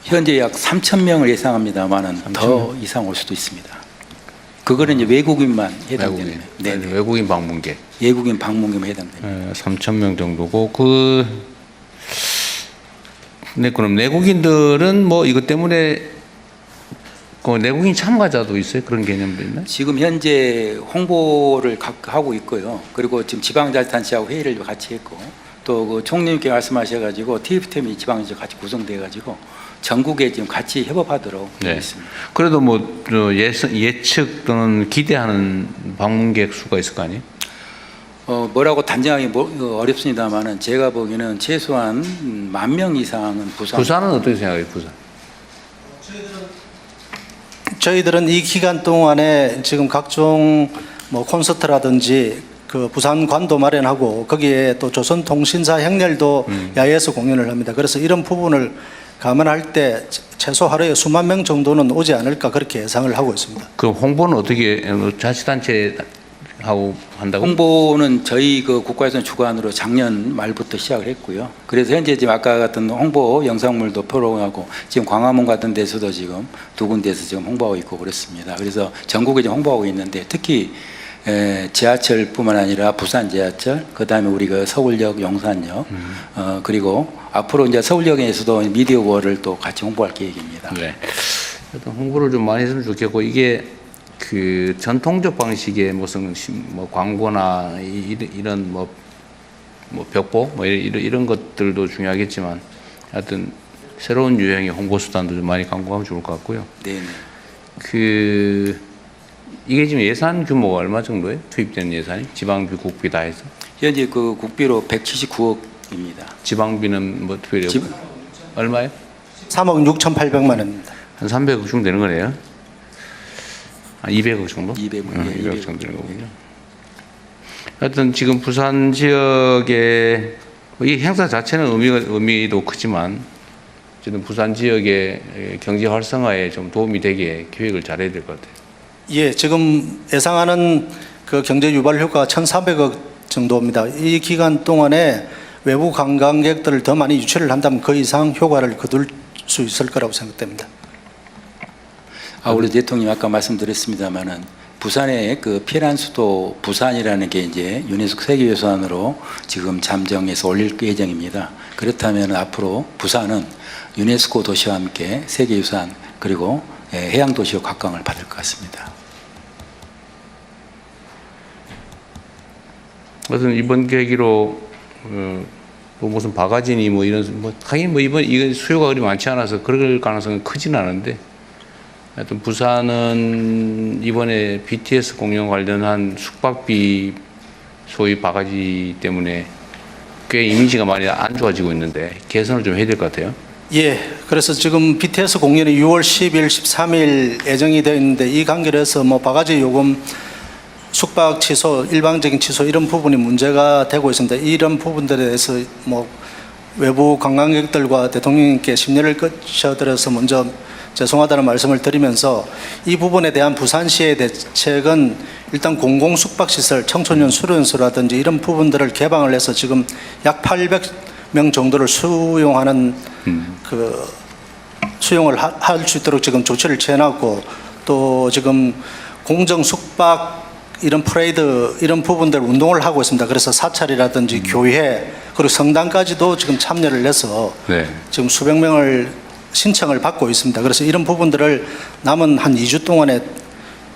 현재 약 3,000명을 예상합니다만은 더 이상 올 수도 있습니다. 그거는 이제 외국인만 해당됩니다. 네, 외국인 방문객. 외국인 방문객만 해당됩니다. 3,000명 정도고 네, 그럼 내국인들은 뭐 이것 때문에 내국인 참가자도 있어요? 그런 개념도 있나요? 지금 현재 홍보를 하고 있고요. 그리고 지금 지방자치단체하고 회의를 같이 했고 또 그 총리님께 말씀하셔가지고 TF팀이 지방자치 같이 구성돼가지고 전국에 지금 같이 협업하도록 되어 있습니다. 그래도 뭐 예측 또는 기대하는 방문객 수가 있을 거 아니에요? 뭐라고 단정하기 어렵습니다만은 제가 보기에는 최소한 10,000명 이상은 부산은 어떻게 생각해요? 부산? 저희들은 이 기간 동안에 지금 각종 뭐 콘서트라든지 그 부산관도 마련하고 거기에 또 조선통신사 행렬도 야외에서 공연을 합니다. 그래서 이런 부분을 감안할 때 최소 하루에 수만 명 정도는 오지 않을까 그렇게 예상을 하고 있습니다. 그럼 홍보는 어떻게 자치단체 하고 한다고? 홍보는 저희 그 국가유산 주관으로 작년 말부터 시작을 했고요. 그래서 현재 지금 아까 같은 홍보 영상물도 프로하고 지금 광화문 같은 데서도 지금 두 군데에서 지금 홍보하고 있고 그렇습니다. 그래서 전국에 지금 홍보하고 있는데 특히 지하철뿐만 아니라 부산 지하철, 그다음에 우리 그 서울역, 용산역, 그리고 앞으로 이제 서울역에서도 미디어월을 또 같이 홍보할 계획입니다. 네. 홍보를 좀 많이 했으면 좋겠고 이게 그 전통적 방식의 무슨 뭐 광고나 이런 뭐 벽보 뭐 이런 것들도 중요하겠지만 하여튼 새로운 유형의 홍보 수단도 좀 많이 강구하면 좋을 것 같고요. 네. 이게 지금 예산 규모가 얼마 정도예요? 투입된 예산이 지방비, 국비 다 해서? 현재 그 국비로 179억입니다. 지방비는 뭐 투입이 얼마예요? 3억 6,800만 원입니다. 한 300억 정도 되는 거네요. 200억 정도? 200억 정도 되는 거군요. 하여튼 지금 부산 지역의 이 행사 자체는 의미도 크지만 어쨌든 부산 지역의 경제 활성화에 좀 도움이 되게 기획을 잘해야 될 것 같아요. 예, 지금 예상하는 그 경제 유발 효과가 1,400억 정도입니다. 이 기간 동안에 외부 관광객들을 더 많이 유치를 한다면 그 이상 효과를 거둘 수 있을 거라고 생각됩니다. 우리 대통령이 아까 말씀드렸습니다마는 부산의 그 피란 수도 부산이라는 게 이제 유네스코 세계유산으로 지금 잠정해서 올릴 예정입니다. 그렇다면 앞으로 부산은 유네스코 도시와 함께 세계유산 그리고 해양도시로 각광을 받을 것 같습니다. 그래서 이번 계기로 뭐 무슨 바가지니 뭐 이런 하긴 뭐 이건 수요가 그리 많지 않아서 그럴 가능성은 크진 않은데 하여튼 부산은 이번에 BTS 공연 관련한 숙박비 소위 바가지 때문에 꽤 이미지가 많이 안 좋아지고 있는데 개선을 좀 해야 될 것 같아요. 예, 그래서 지금 BTS 공연이 6월 10일, 13일 예정이 되어 있는데 이 관계에서 뭐 바가지 요금 숙박 취소, 일방적인 취소 이런 부분이 문제가 되고 있습니다. 이런 부분들에 대해서 뭐 외부 관광객들과 대통령님께 심려를 거쳐드려서 먼저 죄송하다는 말씀을 드리면서 이 부분에 대한 부산시의 대책은 일단 공공숙박시설, 청소년 수련소라든지 이런 부분들을 개방을 해서 지금 약 800명 정도를 수용하는 그 수용을 할 수 있도록 지금 조치를 취해놨고 또 지금 공정숙박 이런 프레이드 이런 부분들 운동을 하고 있습니다. 그래서 사찰이라든지 교회 그리고 성당까지도 지금 참여를 해서 네. 지금 수백 명을 신청을 받고 있습니다. 그래서 이런 부분들을 남은 한 2주 동안에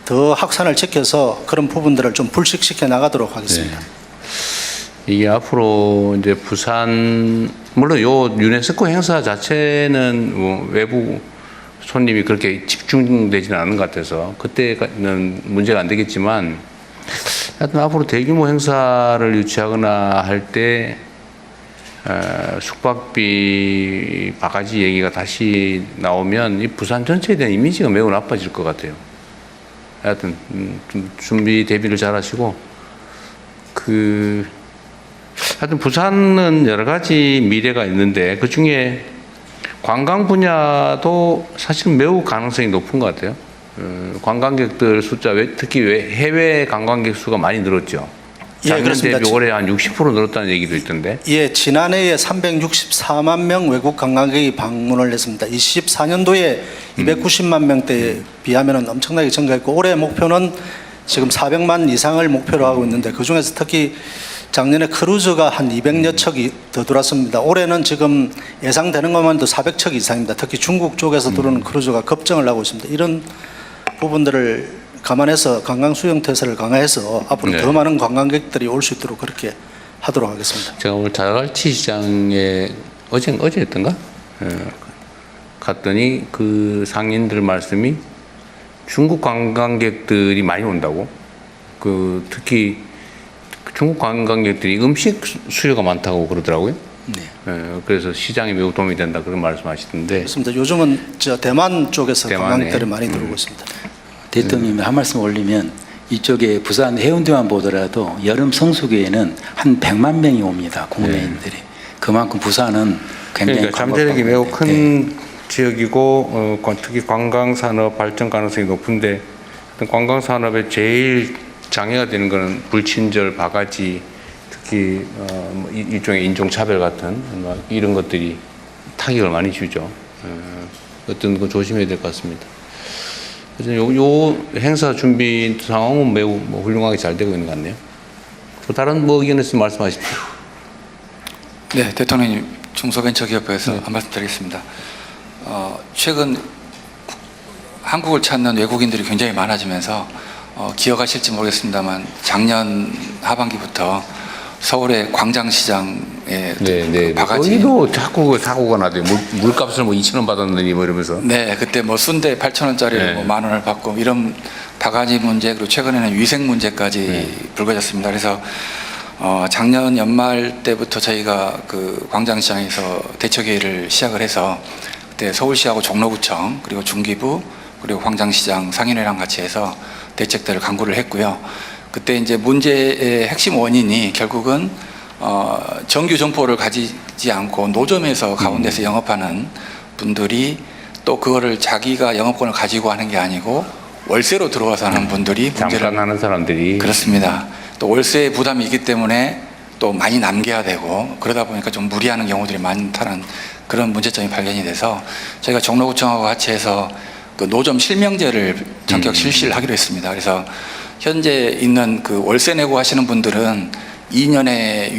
더 확산을 시켜서 그런 부분들을 좀 불식시켜 나가도록 하겠습니다. 네. 이게 앞으로 이제 부산 물론 요 유네스코 행사 자체는 뭐 외부 손님이 그렇게 집중되지는 않은 것 같아서 그때는 문제가 안 되겠지만 하여튼 앞으로 대규모 행사를 유치하거나 할 때 숙박비 바가지 얘기가 다시 나오면 이 부산 전체에 대한 이미지가 매우 나빠질 것 같아요. 하여튼 좀 준비 대비를 잘 하시고 하여튼 부산은 여러 가지 미래가 있는데 그 중에 관광 분야도 사실 매우 가능성이 높은 것 같아요. 관광객들 숫자, 특히 해외 관광객 수가 많이 늘었죠. 작년 대비 올해 한 60% 늘었다는 얘기도 있던데. 예, 지난해에 364만 명 외국 관광객이 방문을 했습니다. 24년도에 290만 명대에 비하면 엄청나게 증가했고 올해 목표는 지금 400만 이상을 목표로 하고 있는데 그중에서 특히 작년에 크루즈가 한 200여 척이 더 들어왔습니다. 올해는 지금 예상되는 것만도 400척 이상입니다. 특히 중국 쪽에서 들어오는 크루즈가 급증을 하고 있습니다. 이런 부분들을 감안해서 관광 수용 태세를 강화해서 앞으로 더 많은 관광객들이 올 수 있도록 그렇게 하도록 하겠습니다. 제가 오늘 자갈치 시장에 어제였던가 갔더니 그 상인들 말씀이 중국 관광객들이 많이 온다고. 특히 중국 관광객들이 음식 수요가 많다고 그러더라고요. 네. 그래서 시장에 매우 도움이 된다 그런 말씀하시던데. 그렇습니다. 요즘은 대만 쪽에서 관광객들이 많이 들어오고 있습니다. 대통령이 한 말씀 올리면 이쪽에 부산 해운대만 보더라도 여름 성수기에는 한 100만 명이 옵니다. 국내인들이. 그만큼 부산은 굉장히 그러니까 잠재력이 매우 큰 지역이고 특히 관광산업 발전 가능성이 높은데 관광산업에 제일 장애가 되는 것은 불친절, 바가지, 특히 일종의 인종차별 같은 이런 것들이 타격을 많이 주죠. 어떤 거 조심해야 될 것 같습니다. 그래서 요 행사 준비 상황은 매우 훌륭하게 잘 되고 있는 것 같네요. 또 다른 의견 있으면 말씀하십시오. 네, 대통령님 중소벤처기업부에서 한 말씀 드리겠습니다. 최근 한국을 찾는 외국인들이 굉장히 많아지면서 기억하실지 모르겠습니다만 작년 하반기부터 서울의 광장시장에 바가지 거기도 자꾸 사고가 나대요. 물값을 2,000원 받았느니 이러면서. 네, 그때 순대 8,000원짜리를 10,000원을 받고 이런 바가지 문제 그리고 최근에는 위생 문제까지 불거졌습니다. 그래서 작년 연말 때부터 저희가 그 광장시장에서 대처회의를 시작을 해서 그때 서울시하고 종로구청 그리고 중기부 그리고 광장시장 상인회랑 같이 해서 대책들을 강구를 했고요. 그때 이제 문제의 핵심 원인이 결국은 정규 점포를 가지지 않고 노점에서 가운데서 영업하는 분들이 또 그거를 자기가 영업권을 가지고 하는 게 아니고 월세로 들어와서 하는 분들이 잠깐 하는 사람들이 그렇습니다. 또 월세 부담이 있기 때문에 또 많이 남겨야 되고 그러다 보니까 좀 무리하는 경우들이 많다는 그런 문제점이 발견이 돼서 저희가 종로구청하고 같이 해서 그 노점 실명제를 전격 실시를 하기로 했습니다. 그래서 현재 있는 그 월세 내고 하시는 분들은 2년의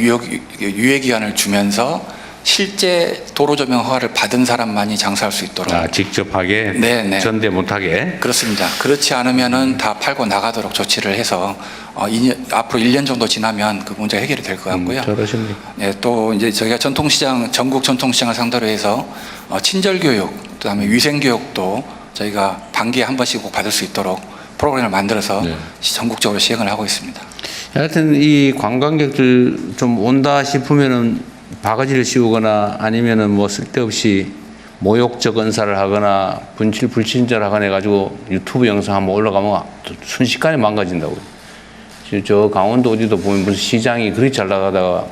유예 기간을 주면서 실제 도로 조명 허가를 받은 사람만이 장사할 수 있도록 직접 하게 네. 전대 못하게 그렇습니다. 그렇지 않으면은 다 팔고 나가도록 조치를 해서 앞으로 1년 정도 지나면 그 문제가 해결이 될 것 같고요. 저러십니까? 네, 또 이제 저희가 전통시장 전국 전통시장을 상대로 해서 친절 교육, 그다음에 위생 교육도 저희가 반기에 한 번씩 꼭 받을 수 있도록 프로그램을 만들어서 전국적으로 시행을 하고 있습니다. 하여튼 이 관광객들 좀 온다 싶으면은 바가지를 씌우거나 아니면은 뭐 쓸데없이 모욕적 언사를 하거나 불친절 하거나 해가지고 유튜브 영상 한번 올라가면 순식간에 망가진다고요. 저 강원도 어디도 보면 무슨 시장이 그렇게 잘 나가다가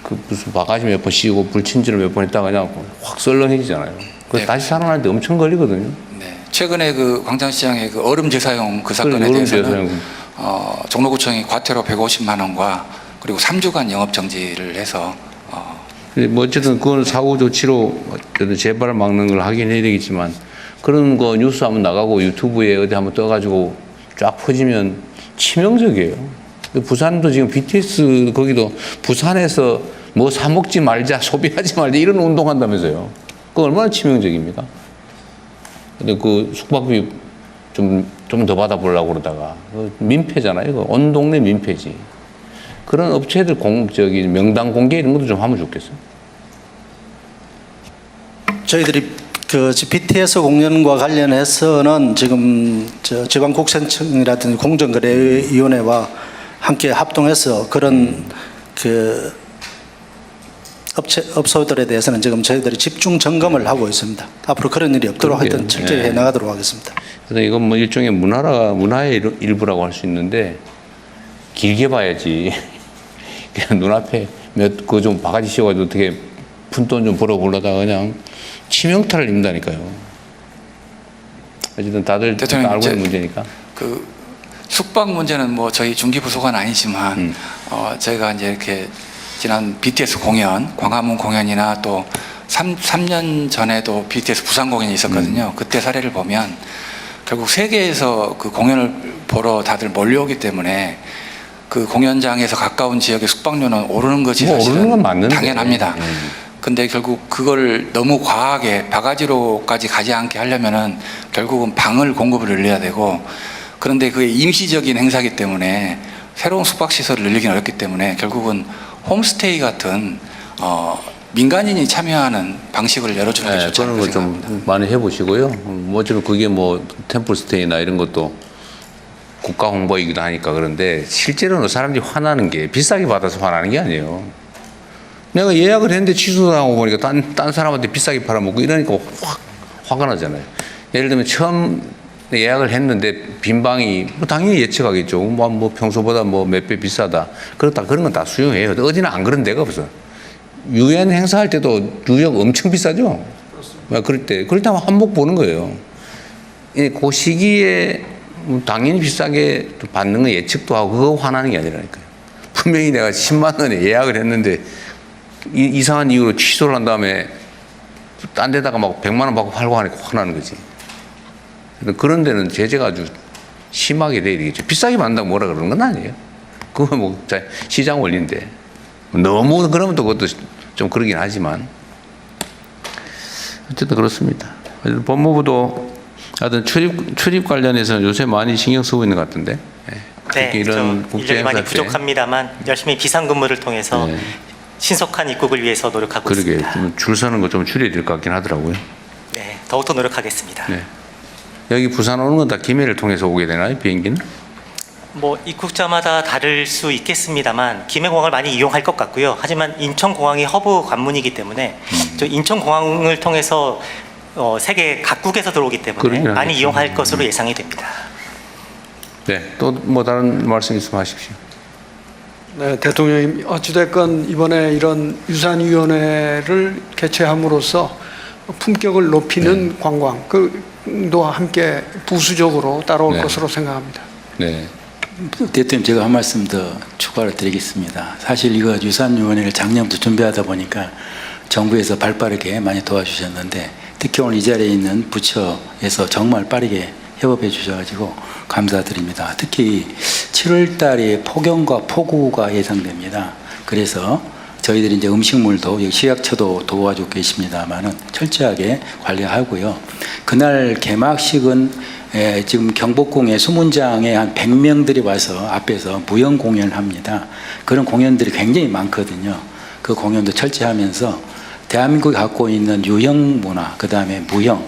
그 무슨 바가지 몇 번 씌우고 불친절을 몇 번 했다가 그냥 확 썰렁해지잖아요. 그 다시 살아나는데 엄청 걸리거든요. 네. 최근에 그 광장시장의 그 얼음 재사용 그 사건에 대해서는 종로구청이 과태료 150만 원과 그리고 3주간 영업 정지를 해서 뭐 어쨌든 그건 사후 조치로 재발을 막는 걸 하긴 해야 되겠지만 그런 거 뉴스 한번 나가고 유튜브에 어디 한번 떠가지고 쫙 퍼지면 치명적이에요. 부산도 지금 BTS 거기도 부산에서 뭐 사 먹지 말자, 소비하지 말자 이런 운동한다면서요. 그거 얼마나 치명적입니까? 근데 그 숙박비 좀 더 받아보려고 그러다가 민폐잖아요. 이거 온 동네 민폐지. 그런 업체들 명단 공개 이런 것도 좀 하면 좋겠어요. 저희들이 그 BTS 공연과 관련해서는 지금 지방국세청이라든지 공정거래위원회와 함께 합동해서 그런 그 업소들에 대해서는 지금 저희들이 집중 점검을 하고 있습니다. 앞으로 그런 일이 없도록 하여튼 철저히 해 나가도록 하겠습니다. 그래서 이건 뭐 일종의 문화의 일부라고 할 수 있는데 길게 봐야지. 그냥 눈앞에 그 좀 바가지 씌워가지고 어떻게 푼돈 좀 벌어보려다가 그냥 치명타를 입는다니까요. 어쨌든 다들 알고 있는 문제니까. 그 숙박 문제는 뭐 저희 중기부소관 아니지만 저희가 이제 이렇게 지난 BTS 공연, 광화문 공연이나 또 3년 전에도 BTS 부산 공연이 있었거든요. 그때 사례를 보면 결국 세계에서 그 공연을 보러 다들 몰려오기 때문에 그 공연장에서 가까운 지역의 숙박료는 오르는 것이 사실은 오르는 건 맞는데. 당연합니다. 근데 결국 그걸 너무 과하게 바가지로까지 가지 않게 하려면은 결국은 방을 공급을 늘려야 되고 그런데 그게 임시적인 행사기 때문에 새로운 숙박시설을 늘리기는 어렵기 때문에 결국은 홈스테이 같은 민간인이 참여하는 방식을 열어주는 게 좋지 않을까 생각합니다. 그런 거 좀 많이 해보시고요. 뭐 어쩌면 그게 뭐 템플스테이나 이런 것도 국가 홍보이기도 하니까 그런데 실제로는 사람들이 화나는 게 비싸게 받아서 화나는 게 아니에요. 내가 예약을 했는데 취소당하고 보니까 딴 사람한테 비싸게 팔아먹고 이러니까 확 화가 나잖아요. 예를 들면 처음 예약을 했는데 빈 방이 뭐 당연히 예측하겠죠. 뭐 평소보다 뭐 몇 배 비싸다. 그런 건 다 수용해요. 어디나 안 그런 데가 없어. 유엔 행사할 때도 유역 엄청 비싸죠. 그럴 때 한몫 보는 거예요. 그 시기에 당연히 비싸게 받는 거 예측도 하고 그거 화나는 게 아니라니까요. 분명히 내가 10만 원에 예약을 했는데 이상한 이유로 취소를 한 다음에 딴 데다가 막 100만 원 받고 팔고 하니까 화나는 거지. 그런 데는 제재가 아주 심하게 돼야 되겠죠. 비싸게 받는다고 뭐라 그러는 건 아니에요. 그건 뭐 시장 원리인데. 너무 그러면 또 그것도 좀 그러긴 하지만. 어쨌든 그렇습니다. 법무부도 하여튼 출입 관련해서는 요새 많이 신경 쓰고 있는 것 같은데. 네, 이런 좀 인력이 많이 부족합니다만 열심히 비상근무를 통해서 신속한 입국을 위해서 노력하고 있습니다. 그러게 줄 서는 거 좀 줄여야 될 것 같긴 하더라고요. 네, 더욱더 노력하겠습니다. 네. 여기 부산 오는 건 다 김해를 통해서 오게 되나요? 비행기는? 뭐 입국자마다 다를 수 있겠습니다만 김해공항을 많이 이용할 것 같고요. 하지만 인천공항이 허브 관문이기 때문에 저 인천공항을 통해서 세계 각국에서 들어오기 때문에 많이 이용할 것으로 예상이 됩니다. 네, 또 뭐 다른 말씀 있으면 하십시오. 네, 대통령님 어찌됐건 이번에 이런 유산위원회를 개최함으로써 품격을 높이는 관광 그도 함께 부수적으로 따라올 네. 것으로 생각합니다. 네. 대통령 제가 한 말씀 더 추가로 드리겠습니다. 사실 이거 유산위원회를 작년부터 준비하다 보니까 정부에서 발빠르게 많이 도와주셨는데 특히 오늘 이 자리에 있는 부처에서 정말 빠르게 협업해 주셔가지고 감사드립니다. 특히 7월 달에 폭염과 폭우가 예상됩니다. 그래서 저희들이 이제 음식물도 여기 식약처도 도와주고 계십니다만은 철저하게 관리하고요. 그날 개막식은 지금 경복궁의 수문장에 한 100명들이 와서 앞에서 무형 공연을 합니다. 그런 공연들이 굉장히 많거든요. 그 공연도 철저하면서 대한민국이 갖고 있는 유형 문화, 그 다음에 무형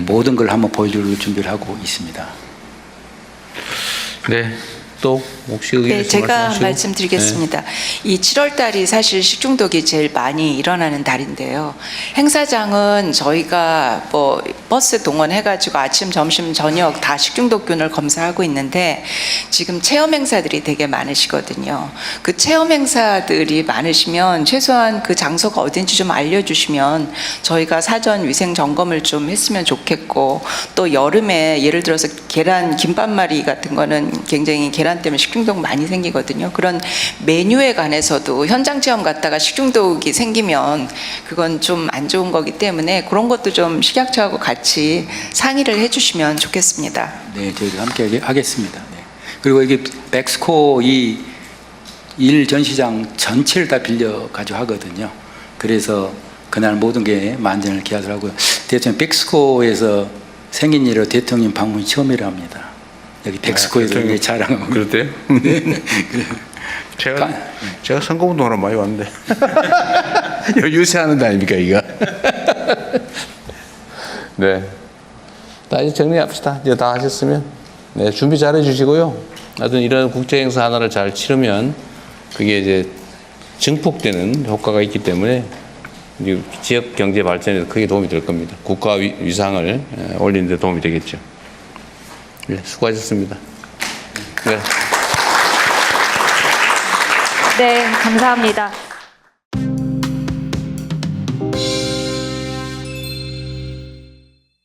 모든 걸 한번 보여줄 준비를 하고 있습니다. 네. 또 혹시 의견 네, 있으신 제가 말씀하시고? 말씀드리겠습니다. 이 7월 달이 사실 식중독이 제일 많이 일어나는 달인데요. 행사장은 저희가 뭐 버스 동원해가지고 아침, 점심, 저녁 다 식중독균을 검사하고 있는데 지금 체험 행사들이 되게 많으시거든요. 그 체험 행사들이 많으시면 최소한 그 장소가 어딘지 좀 알려주시면 저희가 사전 위생 점검을 좀 했으면 좋겠고 또 여름에 예를 들어서 계란 김밥말이 같은 거는 굉장히 계란 때문에 식중독 많이 생기거든요. 그런 메뉴에 관해서도 현장 체험 갔다가 식중독이 생기면 그건 좀 안 좋은 거기 때문에 그런 것도 좀 식약처하고 같이 상의를 해주시면 좋겠습니다. 네, 저희도 함께 하겠습니다. 네. 그리고 이게 백스코 이 일 전시장 전체를 다 빌려 가지고 하거든요. 그래서 그날 모든 게 만전을 기하더라고요. 대통령 백스코에서 생긴 일로 대통령 방문이 처음이라 합니다. 여기 백스코에서 이렇게 자랑하고. 그렇대요? 제가 선거운동하러 많이 왔는데 여기 유세하는 데 아닙니까 이거? 네. 자, 이제 정리합시다. 이제 다 하셨으면 네, 준비 잘 해주시고요. 하여튼 이런 국제 행사 하나를 잘 치르면 그게 이제 증폭되는 효과가 있기 때문에 지역 경제 발전에 크게 도움이 될 겁니다. 국가 위상을 올리는 데 도움이 되겠죠. 네, 수고하셨습니다. 네. 네, 감사합니다.